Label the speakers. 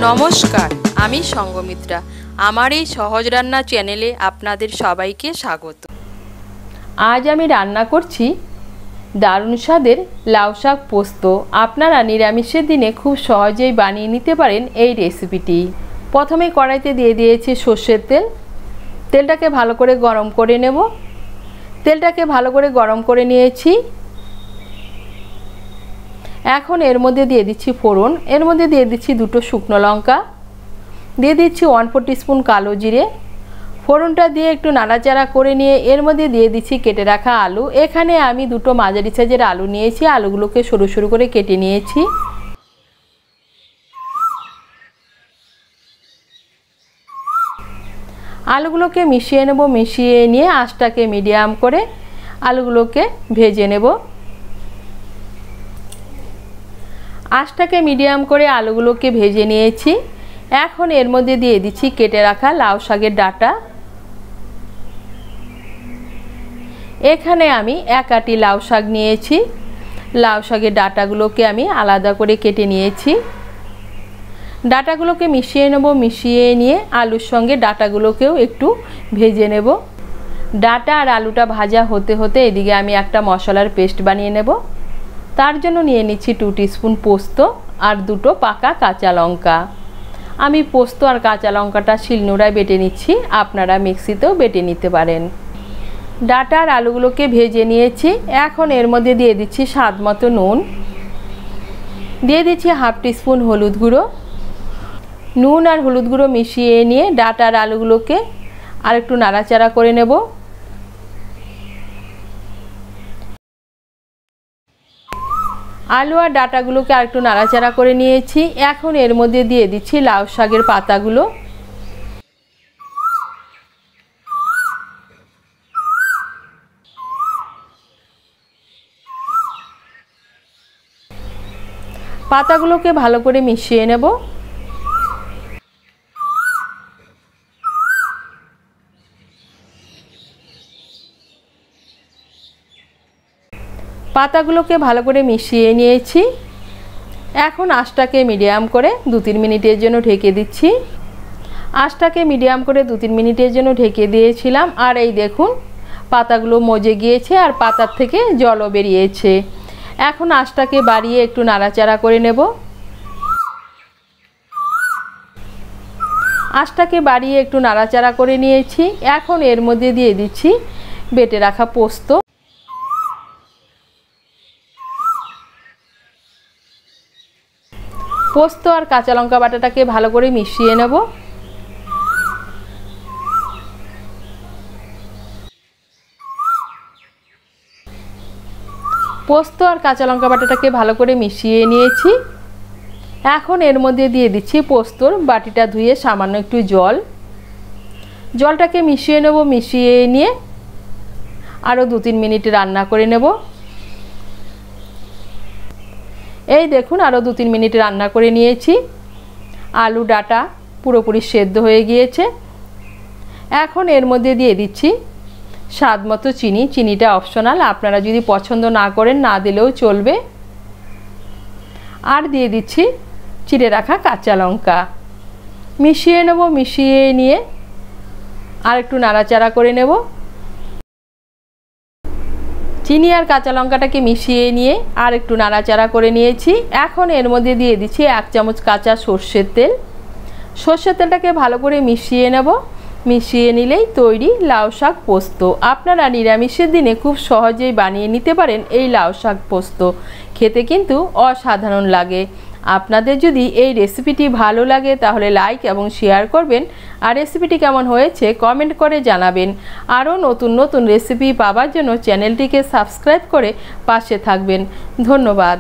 Speaker 1: নমস্কার, আমি সঙ্গমিত্রা। আমার এই সহজ রান্না চ্যানেলে আপনাদের সবাইকে স্বাগত। আজ আমি রান্না করছি দারুণ স্বাদের লাউ শাক পোস্ত। আপনারা নিরামিষের দিনে খুব সহজেই বানিয়ে নিতে পারেন এই রেসিপিটি। প্রথমে কড়াইতে দিয়ে দিয়েছি সর্ষের তেল। তেলটাকে ভালো করে গরম করে নেব। তেলটাকে ভালো করে গরম করে নিয়েছি। এখন এর মধ্যে দিয়ে দিচ্ছি ফোড়ন। এর মধ্যে দিয়ে দিচ্ছি দুটো শুকনো লঙ্কা, দিয়ে দিচ্ছি 1/4 টিস্পুন কালো জিরে। ফোড়নটা দিয়ে একটু নাড়াচাড়া করে নিয়ে এর মধ্যে দিয়ে দিচ্ছি কেটে রাখা আলু। এখানে আমি দুটো মাঝারি সাইজের আলু নিয়েছি। আলুগুলোকে সরু সরু করে কেটে নিয়েছি। আলুগুলোকে মিশিয়ে নেব। মিশিয়ে নিয়ে আঁচটাকে মিডিয়াম করে আলুগুলোকে ভেজে নেব। আঁচটাকে মিডিয়াম করে আলুগুলোকে ভেজে নিয়েছি। এখন এর মধ্যে দিয়ে দিচ্ছি কেটে রাখা লাউ শাকের ডাঁটা। এখানে আমি 1 আঁটি লাউ শাক নিয়েছি। লাউ শাকের ডাঁটাগুলোকে আমি আলাদা করে কেটে নিয়েছি। ডাঁটাগুলোকে মিশিয়ে নেব। মিশিয়ে নিয়ে আলুর সঙ্গে ডাঁটাগুলোকেও একটু ভেজে নেব। ডাঁটা আর আলুটা ভাজা হতে হতে এদিকে আমি একটা মশলার পেস্ট বানিয়ে নেব। তার জন্য নিয়ে নিচ্ছি 2 টিস্পুন পোস্ত আর দুটো পাকা কাঁচা লঙ্কা। আমি পোস্ত আর কাঁচা লঙ্কাটা শিলনোড়ায় বেটে নিচ্ছি, আপনারা মিক্সিতেও বেটে নিতে পারেন। ডাঁটা আর আলুগুলোকে ভেজে নিয়েছি। এখন এর মধ্যে দিয়ে দিচ্ছি স্বাদ মতো নুন, দিয়ে দিচ্ছি 1/2 টিস্পুন হলুদ গুঁড়ো। নুন আর হলুদ গুঁড়ো মিশিয়ে নিয়ে ডাঁটা আর আলুগুলোকে আর একটু নাড়াচাড়া করে নেব। আলু আর ডাঁটাগুলোকে আর একটু নাড়াচাড়া করে নিয়েছি। এখন এর মধ্যে দিয়ে দিচ্ছি লাউ শাকের পাতাগুলো। পাতাগুলোকে ভালো করে মিশিয়ে নেব। পাতাগুলোকে ভালো করে মিশিয়ে নিয়েছি। এখন আঁচটাকে মিডিয়াম করে 2-3 মিনিটের জন্য ঢেকে দিচ্ছি। আঁচটাকে মিডিয়াম করে 2-3 মিনিটের জন্য ঢেকে দিয়েছিলাম। আর এই দেখুন পাতাগুলো মজে গিয়েছে আর পাতার থেকে জলও বেরিয়েছে। এখন আঁচটাকে বাড়িয়ে একটু নাড়াচাড়া করে নেব। আঁচটাকে বাড়িয়ে একটু নাড়াচাড়া করে নিয়েছি। এখন এর মধ্যে দিয়ে দিচ্ছি বেটে রাখা পোস্ত। পোস্ত আর কাঁচা লঙ্কা বাটাটাকে ভালো করে মিশিয়ে নেব। পোস্ত আর কাঁচা লঙ্কা বাটাটাকে ভালো করে মিশিয়ে নিয়েছি। এখন এর মধ্যে দিয়ে দিচ্ছি পোস্তর বাটিটা ধুয়ে সামান্য একটু জল। জলটাকে মিশিয়ে নেব। মিশিয়ে নিয়ে আরও 2-3 মিনিট রান্না করে নেব। এই দেখুন আরও 2-3 মিনিট রান্না করে নিয়েছি। আলু ডাঁটা পুরোপুরি সেদ্ধ হয়ে গিয়েছে। এখন এর মধ্যে দিয়ে দিচ্ছি স্বাদ মতো চিনি। চিনিটা অপশনাল, আপনারা যদি পছন্দ না করেন না দিলেও চলবে। আর দিয়ে দিচ্ছি চিড়ে রাখা কাঁচা লঙ্কা। মিশিয়ে নেব। মিশিয়ে নিয়ে আর একটু নাড়াচাড়া করে নেব। চিনি আর কাঁচা লঙ্কাটাকে মিশিয়ে নিয়ে আর একটু নাড়াচাড়া করে নিয়েছি। এখন এর মধ্যে দিয়ে দিচ্ছি 1 চামচ কাঁচা সর্ষের তেল। সর্ষের তেলটাকে ভালো করে মিশিয়ে নেব। মিশিয়ে নিলেই তৈরি লাউ শাক পোস্ত। আপনারা নিরামিষের দিনে খুব সহজেই বানিয়ে নিতে পারেন এই লাউ শাক পোস্ত। খেতে কিন্তু অসাধারণ লাগে। আপনাদের যদি এই রেসিপিটি ভালো লাগে তাহলে লাইক এবং শেয়ার করবেন। আর রেসিপিটি কেমন হয়েছে কমেন্ট করে জানাবেন। আরও নতুন নতুন রেসিপি পাওয়ার জন্য চ্যানেলটিকে সাবস্ক্রাইব করে পাশে থাকবেন। ধন্যবাদ।